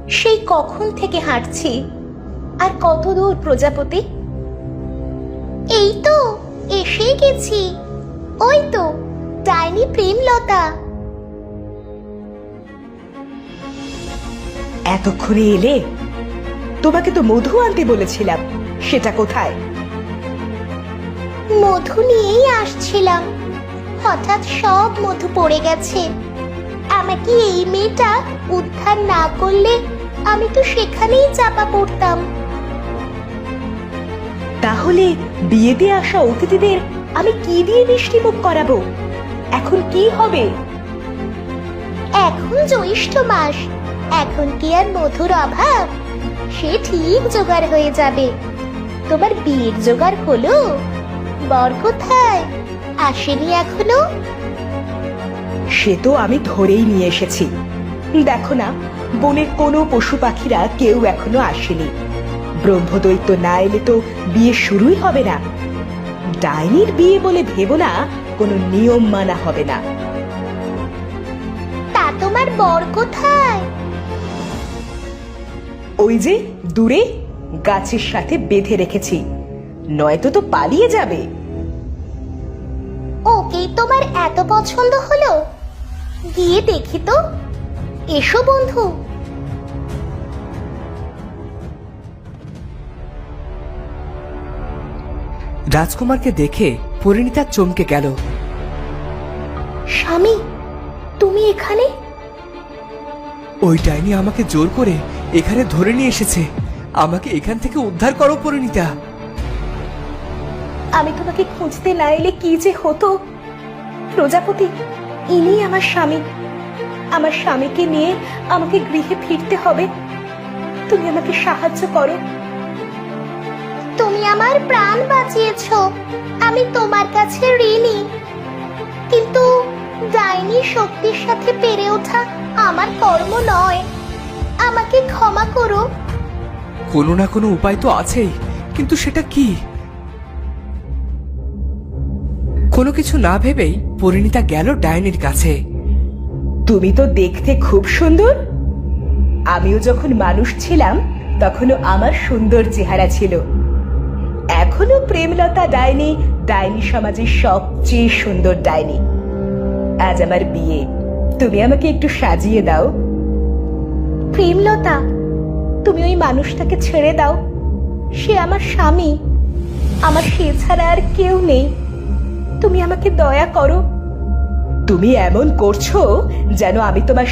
সেই কখন থেকে হাঁটছি। আর কত দূর প্রজাপতি? এই তো এসে গেছি। ওই তো ডাইনি প্রেমলতা। এতক্ষণে এলে? তোমাকে তো মধু আনতে বলেছিলাম, সেটা কোথায়? মধু নিয়েই আসছিলাম, হঠাৎ সব মধু পড়ে গেছে। আমাকে এই মেয়েটা উদ্ধার না করলে আমি তো সেখানেই চাপা পড়তাম। তাহলে বিয়েতে আসা অতিথিদের আমি কি দিয়ে মিষ্টি মুখ করাবো? এখন কি হবে? এখন জ্যৈষ্ঠ মাস, এখন কি আর মধুর অভাব? সে ঠিক জোগাড় হয়ে যাবে। তোমার বিয়ের জোগাড় হলো? বর কোথায়? আসেনি এখনো? সে তো আমি ধরেই নিয়ে এসেছি। দেখো না, বনের কোনো পশু পাখিরা কেউ এখনো আসেনি। ব্রহ্মদৈত্য না এলে তো বিয়ে শুরুই হবে না। ডাইনির বিয়ে বলে ভেবো না কোনো নিয়ম মানা হবে না। তা তোমার বর কোথায়? ওই যে দূরে গাছের সাথে বেঁধে রেখেছি, নয়তো তো পালিয়ে যাবে। ওকেই তোমার এত পছন্দ হলো? গিয়ে দেখি তো। এসো বন্ধু। রাজকুমারকে দেখে পরিণীতা চমকে গেল। স্বামী, তুমি এখানে? ওই ডাইনি আমাকে জোর করে এখানে ধরে নিয়ে এসেছে। আমাকে এখান থেকে উদ্ধার করো পরিণীতা। আমি তোমাকে খুঁজতে না এলে কি যে হতো। প্রজাপতি, ইনি আমার স্বামী। আমার স্বামীকে নিয়ে আমাকে গৃহে ফিরতে হবে। তুমি আমাকে সাহায্য করো। তুমি আমার প্রাণ বাঁচিয়েছো, আমি তোমার কাছে ঋণী। কিন্তু ডাইনি শক্তির সাথে পেরে ওঠা আমার কর্ম নয়। আমাকে ক্ষমা করো। কোনো না কোনো উপায় তো আছেই, কিন্তু সেটা কি? কোনো কিছু না ভেবেই পরিণীতা গেল ডাইনির কাছে। তুমি তো দেখতে খুব সুন্দর। আমিও যখন মানুষ ছিলাম তখনও আমার সুন্দর চেহারা ছিল। এখনো প্রেমলতা ডাইনি ডাইনি সমাজের সবচেয়ে সুন্দর ডাইনি। আজ আমার বিয়ে, তুমি আমাকে একটু সাজিয়ে দাও। প্রেমলতা, তুমি ওই মানুষটাকে ছেড়ে দাও। সে আমার স্বামী, আমার সে ছাড়া আর কেউ নেই। তুমি আমাকে দয়া করো। তুমি এমন করছো যেন আমি তোমার